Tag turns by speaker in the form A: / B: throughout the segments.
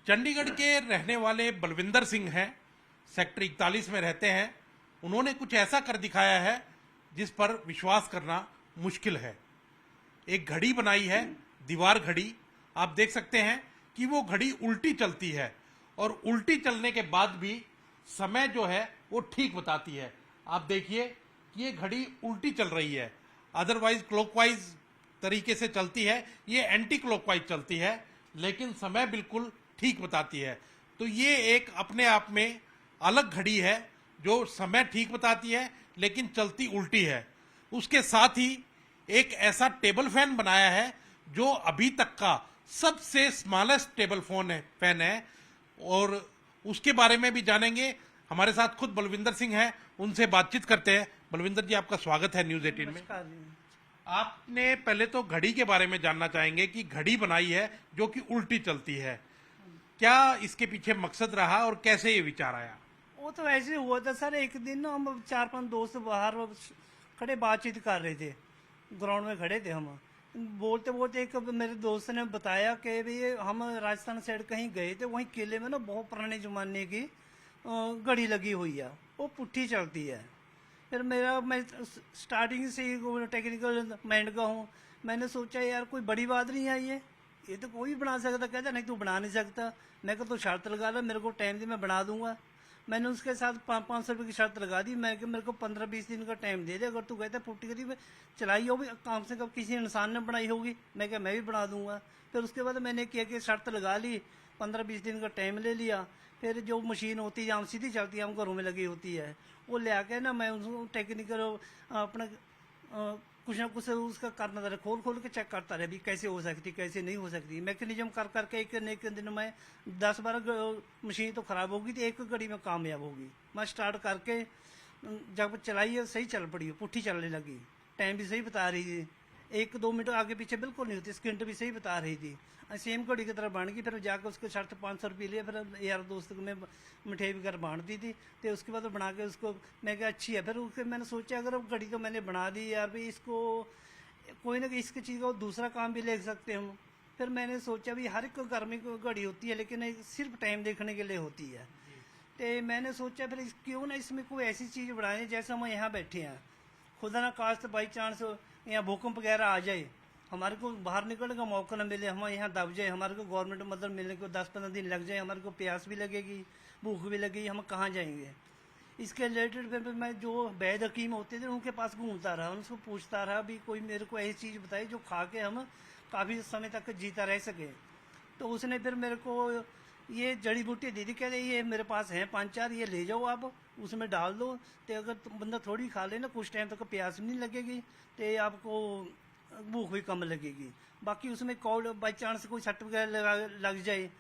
A: चंडीगढ़ के रहने वाले बलविंदर सिंह हैं, सेक्टर 41 में रहते हैं। उन्होंने कुछ ऐसा कर दिखाया है जिस पर विश्वास करना मुश्किल है। एक घड़ी बनाई है, दीवार घड़ी। आप देख सकते हैं कि वो घड़ी उल्टी चलती है और उल्टी चलने के बाद भी समय जो है वो ठीक बताती है। आप देखिए कि ये घड़ी उल्टी चल रही है, अदरवाइज क्लॉकवाइज तरीके से चलती है, ये एंटी क्लॉकवाइज चलती है, लेकिन समय बिल्कुल ठीक बताती है। तो ये एक अपने आप में अलग घड़ी है जो समय ठीक बताती है लेकिन चलती उल्टी है। उसके साथ ही एक ऐसा टेबल फैन बनाया है जो अभी तक का सबसे स्मॉलेस्ट टेबल फैन है, और उसके बारे में भी जानेंगे। हमारे साथ खुद बलविंदर सिंह हैं, उनसे बातचीत करते हैं। बलविंदर जी, आपका स्वागत है न्यूज 18 में।
B: नमस्कार जी।
A: आपने पहले तो घड़ी के बारे में जानना चाहेंगे कि घड़ी बनाई है जो कि उल्टी चलती है, क्या इसके पीछे मकसद रहा और कैसे ये विचार आया?
B: वो तो ऐसे हुआ था सर, एक दिन ना हम 4-5 दोस्त बाहर खड़े बातचीत कर रहे थे, ग्राउंड में खड़े थे हम। बोलते बोलते एक मेरे दोस्त ने बताया कि भी हम राजस्थान साइड कहीं गए थे, वहीं किले में ना बहुत पुराने जमाने की घड़ी लगी हुई है, वो पुट्ठी चलती है। फिर मैं स्टार्टिंग से ही टेक्निकल माइंड का हूँ। मैंने सोचा यार कोई बड़ी बात नहीं है, ये तो कोई भी बना सकता। कहता नहीं तू बना नहीं सकता। मैं कहा तो शर्त लगा ला, मेरे को टाइम दी, मैं बना दूंगा। मैंने उसके साथ 500 रुपये की शर्त लगा दी। मैं मेरे को 15-20 दिन का टाइम दे दे, अगर तू कहता पुट्टी करी चलाई होगी कम से कम किसी इंसान ने बनाई होगी, मैं क्या मैं भी बना दूंगा। फिर उसके बाद मैंने किया कि शर्त लगा ली, 15-20 दिन का टाइम ले लिया। फिर जो मशीन होती है हम सीधी चलती है, हम घरों में लगी होती है, वो ले आके ना मैं उसको टेक्निकल अपना कुछ ना कुछ उसका करना था, खोल खोल के चेक करता रहा भी कैसे हो सकती कैसे नहीं हो सकती। मैकेनिज्म कर करके एक दिन में 10-12 मशीन तो खराब होगी तो एक घड़ी में कामयाब होगी। मैं स्टार्ट करके जब चलाई है सही चल पड़ी, पुट्ठी चलने लगी, टाइम भी सही बता रही थी, 1-2 मिनट आगे पीछे बिल्कुल नहीं होती, स्किंट भी सही बता रही थी, सेम घड़ी की तरह बन गई। फिर जाकर उसके शर्त 500 रुपये लिए, फिर यार दोस्त को मैं मिठाई वगैरह बांट दी थी। तो उसके बाद बना के उसको मैं क्या अच्छी है। फिर उसके मैंने सोचा अगर अब घड़ी तो मैंने बना दी यार भाई, इसको कोई ना इसकी चीज़ को दूसरा काम भी ले सकते हम। फिर मैंने सोचा भी हर एक घर में घड़ी होती है लेकिन सिर्फ टाइम देखने के लिए होती है। तो मैंने सोचा फिर क्यों ना इसमें कोई ऐसी चीज़ बनाए जैसे हम यहाँ बैठे हैं, खुदा ना कास्ट बाई चांस यहाँ भूकंप वगैरह आ जाए, हमारे को बाहर निकलने का मौका ना मिले, हम यहाँ दब जाए, हमारे को गवर्नमेंट मदद मिलने को 10-15 दिन लग जाए, हमारे को प्यास भी लगेगी, भूख भी लगेगी, हम कहाँ जाएंगे। इसके रिलेटेड फिर मैं जो वैद हकीम होते थे उनके पास घूमता रहा, उनसे पूछता रहा भी कोई मेरे को ऐसी चीज़ बताई जो खा के हम काफ़ी समय तक जीता रह सके। तो उसने फिर मेरे को ये जड़ी बूटी दे दी, कह रही ये मेरे पास हैं 5-4, ये ले जाओ आप, उसमें डाल दो। तो अगर बंदा थोड़ी खा ले ना कुछ टाइम तक प्यास नहीं लगेगी, तो आपको भूख भी कम लगेगी। बाकी उसमें कॉड बाई चांस कोई सट वगैरह लग जाए,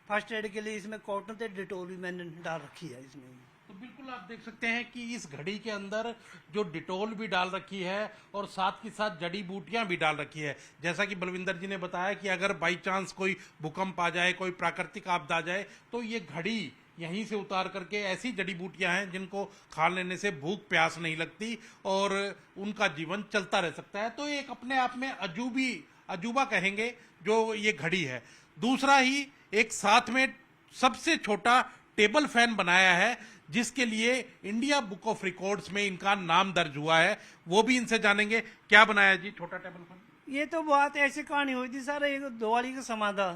B: फर्स्ट एड के लिए इसमें कॉटन तो डिटोल भी मैंने डाल रखी है इसमें।
A: तो बिल्कुल आप देख सकते हैं कि इस घड़ी के अंदर जो डिटोल भी डाल रखी है और साथ के साथ जड़ी बूटियां भी डाल रखी है। जैसा कि बलविंदर जी ने बताया कि अगर बाई चांस कोई भूकंप आ जाए, कोई प्राकृतिक आपदा आ जाए, तो ये घड़ी यहीं से उतार करके ऐसी जड़ी बूटियां हैं जिनको खा लेने से भूख प्यास नहीं लगती और उनका जीवन चलता रह सकता है। तो एक अपने आप में अजूबा कहेंगे जो ये घड़ी है। दूसरा ही एक साथ में सबसे छोटा टेबल फैन बनाया है जिसके लिए इंडिया बुक ऑफ रिकॉर्ड्स में इनका नाम दर्ज हुआ है, वो भी इनसे जानेंगे। क्या बनाया जी छोटा टेबल फैन?
B: ये तो बात ऐसी कहानी हुई थी सर, एक दिवाली का समा था,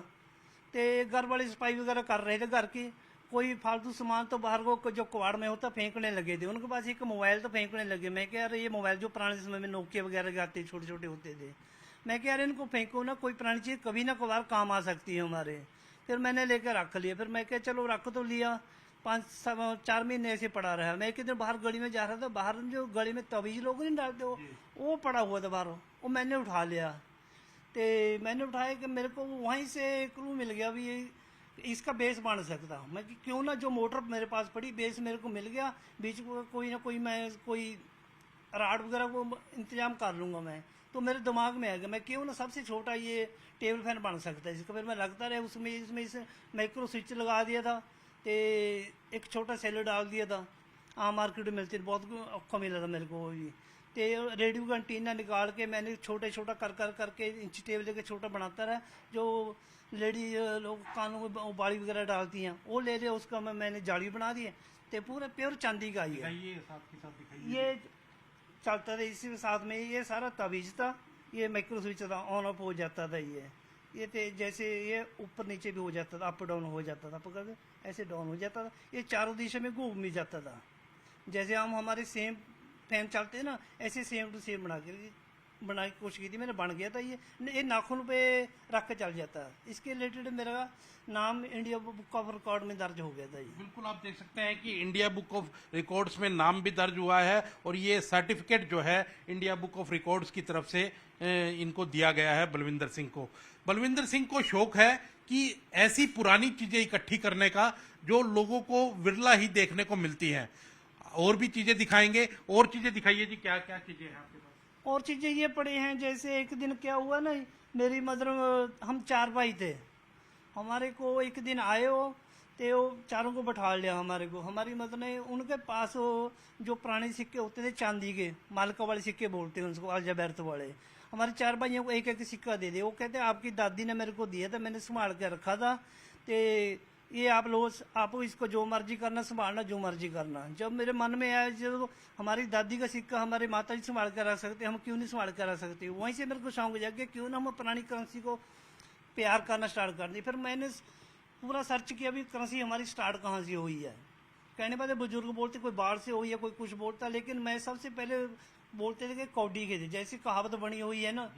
B: तो घर वाले सफाई वगैरह कर रहे थे घर की, कोई फालतू सामान तो बाहर को जो कबाड़ में होता फेंकने लगे थे, उनके पास एक मोबाइल तो फेंकने लगे। मैं कह रहा ये मोबाइल जो पुराने समय में नोकिया वगैरह के आते छोटे छोटे होते थे, मैं कह रहा इनको फेंको ना, कोई पुरानी चीज़ कभी ना कभार काम आ सकती है हमारे। फिर मैंने लेकर रख लिया, फिर मैं कह चलो रख तो लिया, 5-4 महीने ऐसे पड़ा रहा। मैं एक दिन बाहर गली में जा रहा था, बाहर जो गली में तवीज लोग नहीं डालते वो पड़ा हुआ था बाहर, वो मैंने उठा लिया। तो मैंने उठाया कि मेरे को वहीं से क्लू मिल गया भी ये इसका बेस बन सकता। मैं कि क्यों ना जो मोटर मेरे पास पड़ी बेस मेरे को मिल गया, बीच को कोई ना कोई मैं कोई राड वगैरह को इंतजाम कर लूँगा मैं। तो मेरे दिमाग में आ गया मैं क्यों ना सबसे छोटा ये टेबल फैन बन सकता है जिसको। फिर मैं लगता रहा उसमें इसमें इस माइक्रो स्विच लगा दिया था, तो एक छोटा सेलर डाल दिया था, आम मार्केट में मिलती है, बहुत औखा मिला था मेरे को वो भी। तो रेडियो का एंटीना निकाल के मैंने छोटा छोटा कर करके इंच टेबल के छोटा बनाता रहा, जो लेडी लोग कानों में बाली वगैरह डालती हैं, वो ले रहे, उसका मैंने जाली बना दी है। तो पूरा प्योर चांदी का ही है।
A: दिखाइए, साथ के साथ दिखाइए।
B: ये चलता था इसी के साथ में, ये सारा ताबीज था, ये माइक्रो स्विच था, ऑन ऑफ हो जाता था। ये थे जैसे ये ऊपर नीचे भी हो जाता था, अप डाउन हो जाता था, पकड़ के ऐसे डाउन हो जाता था, ये चारों दिशा में घूम भी जाता था। जैसे हम हमारे सेम फैन चलते हैं ना, ऐसे सेम टू सेम बना की कोशिश की थी मैंने, बन गया था। ये नाखून पे रख के चल जाता है। इसके रिलेटेड मेरा नाम इंडिया बुक ऑफ रिकॉर्ड में दर्ज हो गया था। ये
A: बिल्कुल आप देख सकते हैं कि इंडिया बुक ऑफ रिकॉर्ड्स में नाम भी दर्ज हुआ है, और ये सर्टिफिकेट जो है इंडिया बुक ऑफ रिकॉर्ड्स की तरफ से इनको दिया गया है बलविंदर सिंह को। बलविंदर सिंह को शौक है कि ऐसी पुरानी चीजें इकट्ठी करने का जो लोगों को विरला ही देखने को मिलती हैं। और भी चीजें दिखाएंगे, और चीजें दिखाइए जी, क्या क्या चीजें हैं आपके पास?
B: और चीजें ये पड़ी हैं, जैसे एक दिन क्या हुआ ना, मेरी मदर, हम 4 भाई थे, हमारे को एक दिन आए हो, तो वो चारों को बैठा लिया हमारे को। हमारी मदर ने उनके पास वो जो पुराने सिक्के होते थे चांदी के, मालका वाले सिक्के बोलते हैं उसको, अलजाबैरत वाले, हमारे 4 भाइयों को एक एक सिक्का दे दिया। वो कहते आपकी दादी ने मेरे को दिया था, मैंने संभाल के रखा था, तो ये आप लोग, आप इसको जो मर्जी करना, संभालना जो मर्जी करना। जब मेरे मन में आया, जब हमारी दादी का सिक्का हमारे माता जी संभाल कर रख सकते, हम क्यों नहीं संभाल कर रख सकते? वहीं से मेरे को शौक जाके क्यों ना हम पुरानी करेंसी को प्यार करना स्टार्ट कर दी। फिर मैंने पूरा सर्च किया भी करेंसी हमारी स्टार्ट कहाँ से हुई है। कहने वाले बुजुर्ग बोलते कोई बाहर से हुई है, कोई कुछ बोलता, लेकिन मैं सबसे पहले बोलते थे कि कौडी के थे। जैसी कहावत बनी हुई है ना,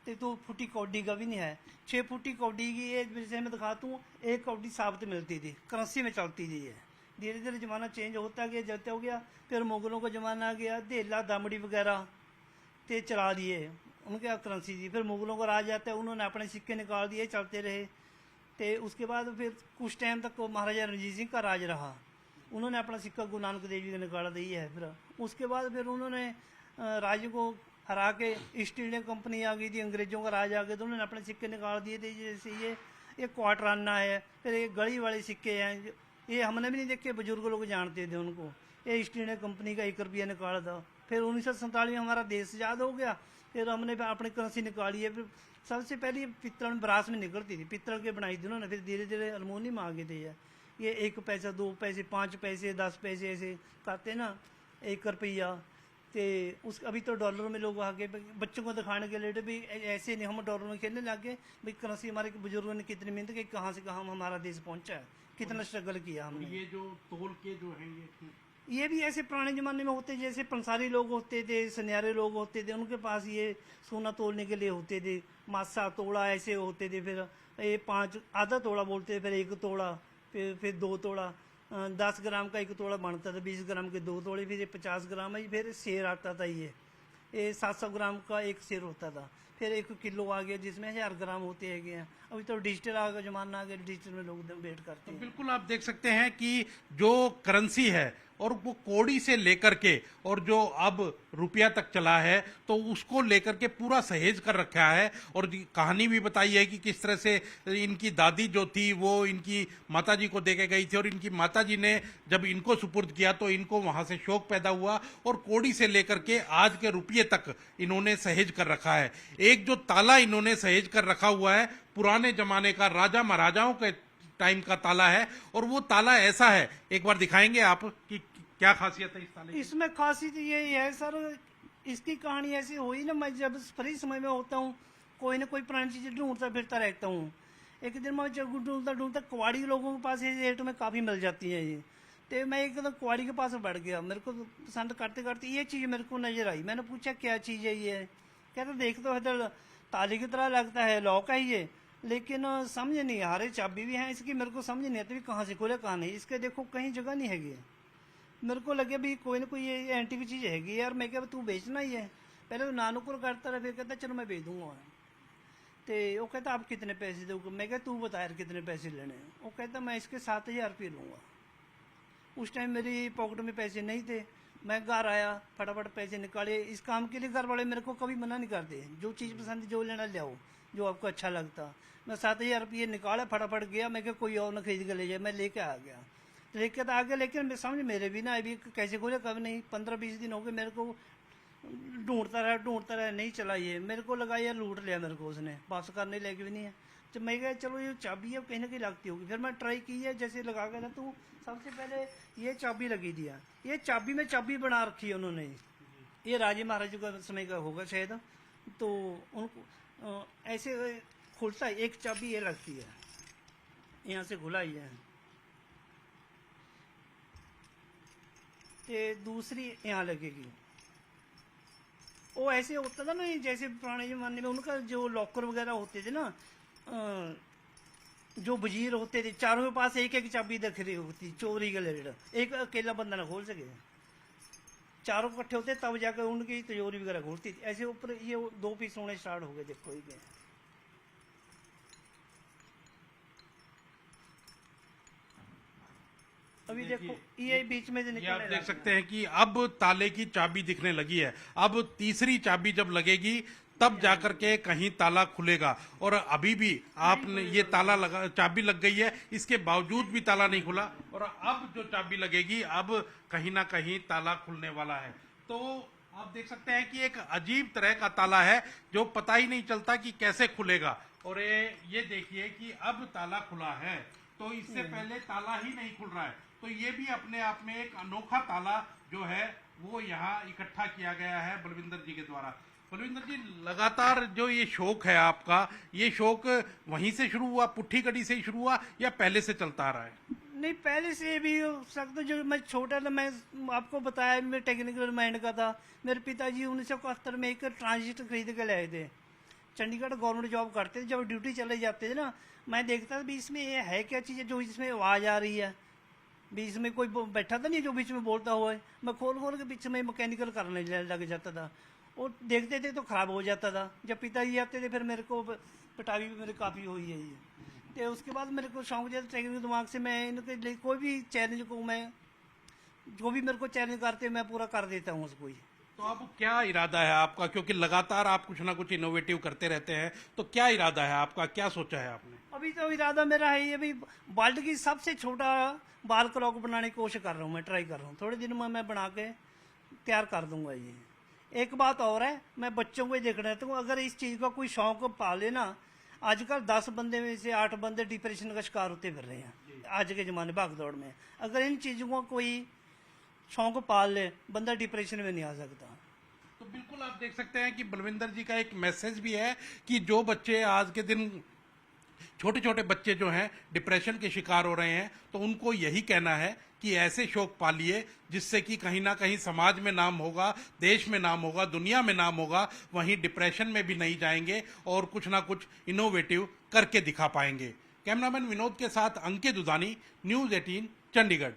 B: तो फुटी कौडी का भी नहीं है, 6 फुटी कौडी की। ये जैसे मैं दिखाता हूँ, एक कौडी साबित मिलती थी, करेंसी में चलती थी। ये धीरे धीरे जमाना चेंज होता गया, जलते हो गया। फिर मुगलों का जमाना आ गया, देला दामड़ी वगैरह ते चला दिए, उनके यहाँ करेंसी थी। फिर मुगलों का राज आता है, उन्होंने अपने सिक्के निकाल दिए, चलते रहे। तो उसके बाद फिर कुछ टाइम तक महाराजा रणजीत सिंह का राज रहा, उन्होंने अपना सिक्का गुरु नानक देव जी का निकाला दिया है। फिर उसके बाद फिर उन्होंने राज्य को हरा के ईस्ट इंडिया कंपनी आ गई थी, अंग्रेजों का राज आ गया, तो उन्होंने अपने सिक्के निकाल दिए थे। जैसे ये क्वार्टराना है, फिर ये गली वाले सिक्के हैं, ये हमने भी नहीं देखे, बुजुर्ग लोग जानते थे उनको। ये ईस्ट इंडिया कंपनी का 1 रुपया निकाला था। फिर 1947 में हमारा देश आज़ाद हो गया, फिर हमने अपनी करेंसी निकाली है। फिर सबसे पहले ये पित्तल में ब्रास में निकलती थी, पित्तल के बनाई थी उन्होंने। फिर धीरे धीरे अल्मोनियम आ गए थे। ये 1 पैसा, 2 पैसे, 5 पैसे, 10 पैसे ऐसे करते ना, 1 रुपया। तो उस अभी तो डॉलर में लोग आगे बच्चों को दिखाने के लिए भी ऐसे नहीं, हम डॉलर में खेलने लग गए भाई। करेंसी हमारे बुजुर्गों ने कितनी मेहनत की, कहाँ से कहाँ हमारा देश पहुंचा है, कितना स्ट्रगल किया हमने।
A: ये जो तोल के जो है
B: ये भी ऐसे पुराने जमाने में होते, जैसे पंसारी लोग होते थे, सुनहरे लोग होते थे, उनके पास ये सोना तोलने के लिए होते थे। मासा तोड़ा ऐसे होते थे, फिर ये 5 आधा तोड़ा बोलते थे, फिर 1 तोड़ा, फिर 2 तोड़ा, 10 ग्राम का 1 तोड़ा बनता था, 20 ग्राम के 2 तोड़े, फिर ये 50 ग्राम है। फिर शेर आता था, ये 700 ग्राम का 1 शेर होता था। फिर 1 किलो आ गया, जिसमें 1000 ग्राम होते हैं। अभी तो डिजिटल आ गया, जमाना आ गया, डिजिटल में लोग वेट करते हैं।
A: बिल्कुल आप देख सकते हैं कि जो करेंसी है, और वो कौड़ी से लेकर के और जो अब रुपया तक चला है, तो उसको लेकर के पूरा सहेज कर रखा है। और कहानी भी बताई है कि किस तरह से इनकी दादी जो थी वो इनकी माताजी को देके गई थी, और इनकी माताजी ने जब इनको सुपुर्द किया तो इनको वहां से शौक पैदा हुआ, और कौड़ी से लेकर के आज के रुपये तक इन्होंने सहेज कर रखा है। एक जो ताला इन्होंने सहेज कर रखा हुआ है, पुराने जमाने का राजा महाराजाओं के टाइम का ताला है, और वो ताला ऐसा है, एक बार दिखाएंगे आप कि क्या खासियत है इस ताले की?
B: इसमें खासियत ये है सर, इसकी कहानी ऐसी हुई ना, मैं जब फ्री समय में होता हूँ, कोई ना कोई पुरानी चीजें ढूंढता फिरता रहता हूँ। एक दिन मैं जब ढूंढता ढूंढता कवाड़ी लोगों के पास ये रेट में काफी मिल जाती है ये, तो मैं एकदम कवाड़ी के पास बैठ गया। मेरे को पसंद करते करते ये चीज मेरे को नजर आई। मैंने पूछा क्या चीज है ये? कहते देख तो इधर ताले की तरह लगता है, लॉक है ये, लेकिन समझ नहीं आ रही, चाबी भी है इसकी, मेरे को समझ नहीं आती कहाँ से खोले कहाँ नहीं। इसके देखो कहीं जगह नहीं हैगी। मेरे को लगे भी कोई ना कोई ये एंटी की चीज हैगी यार। मैं क्या तू बेचना ही है? पहले तो नानू को करता रहा, फिर कहता चलो मैं बेच दूंगा। तो वो कहता आप कितने पैसे दोगे? मैं क्या तू बता यार कितने पैसे लेने? वो कहता मैं इसके 7000 रुपये लूंगा। उस टाइम मेरी पॉकेट में पैसे नहीं थे। मैं घर आया, फटाफट पैसे निकाले। इस काम के लिए घर वाले मेरे को कभी मना नहीं करते, जो चीज़ पसंद जो लेना ले आओ, जो आपको अच्छा लगता। मैं 7000 रुपये निकाला, फटाफट गया। मैं क्या कोई और ना खरीद के ले जाए, मैं लेके आ गया। लेके तो आ गया, लेकिन मैं समझ मेरे भी ना अभी कैसे खोले कभी नहीं। 15-20 दिन हो गए मेरे को ढूंढता रहा, नहीं चला। ये मेरे को लगा यार लूट लिया मेरे को उसने, वापस करने लेके भी नहीं है। तो मैं कहा चलो ये चाबी है कहीं ना कहीं लगती होगी, फिर मैं ट्राई की है जैसे लगा कर ना, तो सबसे पहले ये चाबी लगी दिया, ये चाबी में चाबी बना रखी है उन्होंने, ये राजे महाराजों का समय का होगा शायद, तो उनको ऐसे खुलता है, एक चाबी ये लगती है, यहाँ से खुला ही है, ये दूसरी यहाँ लगेगी। वो ऐसे होता था ना, जैसे पुराने जमाने में उनका जो लॉकर वगैरह होते थे ना, जो वजीर होते थे, चारों के पास एक एक चाबी दिख रही होती, चोरी के रिलेटेड, एक अकेला बंदा ना खोल सके, चारों इकट्ठे होते तब जाकर उनकी तिजोरी वगैरह खोलती थी। ऐसे ऊपर ये 2 पीस होने स्टार्ट हो गए, देखो ये अभी देखो ये बीच में से
A: ये
B: निकलने
A: आप देख
B: लगा।
A: सकते हैं कि अब ताले की चाबी दिखने लगी है। अब तीसरी चाबी जब लगेगी तब जाकर के कहीं ताला खुलेगा, और अभी भी आपने ये ताला लगा, चाबी लग गई है, इसके बावजूद भी ताला नहीं खुला, और अब जो चाबी लगेगी अब कहीं ना कहीं ताला खुलने वाला है। तो आप देख सकते हैं कि एक अजीब तरह का ताला है जो पता ही नहीं चलता कि कैसे खुलेगा। और ये देखिए कि अब ताला खुला है, तो इससे पहले ताला ही नहीं खुल रहा है। तो ये भी अपने आप में एक अनोखा ताला जो है वो यहाँ इकट्ठा किया गया है बलविंदर जी के द्वारा। बलविंदर जी, लगातार जो ये शौक है आपका, ये शौक वहीं से शुरू हुआ, पुट्ठी कड़ी से ही शुरू हुआ, या पहले से चलता आ रहा है?
B: नहीं, पहले से भी हो सकता, जो मैं छोटा था, मैं आपको बताया मैं टेक्निकल माइंड का था। मेरे पिताजी 1971 में एक ट्रांजिस्टर खरीद के लाए थे, चंडीगढ़ गवर्नमेंट जॉब करते थे, जब ड्यूटी चले जाते थे ना, मैं देखता था भी इसमें ये है क्या चीज़ है जो इसमें आवाज़ आ रही है, भी इसमें कोई बैठा था नहीं जो बीच में बोलता हुआ है, मैं खोल खोल के बीच में मैकेनिकल करने लग जाता था, और देखते थे तो ख़राब हो जाता था। जब पिताजी आते थे फिर मेरे को पिटाई भी मेरी काफ़ी हुई है ये। तो उसके बाद मेरे को शौक जैसे टेक्निकल दिमाग से मैं इनके लिए कोई भी चैलेंज को, मैं जो भी मेरे को चैलेंज करते मैं पूरा कर देता हूँ उसको ही।
A: तो अब क्या इरादा है आपका, क्योंकि लगातार आप कुछ ना कुछ इनोवेटिव करते रहते हैं, तो क्या इरादा है आपका, क्या सोचा है आपने?
B: अभी तो इरादा मेरा है ये भी, वर्ल्ड की सबसे छोटा बाल क्लॉक बनाने की कोशिश कर रहा हूँ, मैं ट्राई कर रहा हूँ, थोड़े दिन में मैं बना के तैयार कर दूंगा ये। एक बात और है, मैं बच्चों को ही देख रहता हूँ, अगर इस चीज़ का कोई शौक पाले ना, आजकल 10 बंदे में से 8 बंदे डिप्रेशन का शिकार होते फिर रहे हैं आज के ज़माने भागदौड़ में। अगर इन चीज़ों को कोई शौक पाल ले, बंदा डिप्रेशन में नहीं आ सकता।
A: तो बिल्कुल आप देख सकते हैं कि बलविंदर जी का एक मैसेज भी है कि जो बच्चे आज के दिन, छोटे छोटे बच्चे जो हैं डिप्रेशन के शिकार हो रहे हैं, तो उनको यही कहना है कि ऐसे शौक पालिए जिससे कि कहीं ना कहीं समाज में नाम होगा, देश में नाम होगा, दुनिया में नाम होगा, वहीं डिप्रेशन में भी नहीं जाएंगे और कुछ ना कुछ इनोवेटिव करके दिखा पाएंगे। कैमरामैन विनोद के साथ अंकित दुधानी, न्यूज़ 18 चंडीगढ़।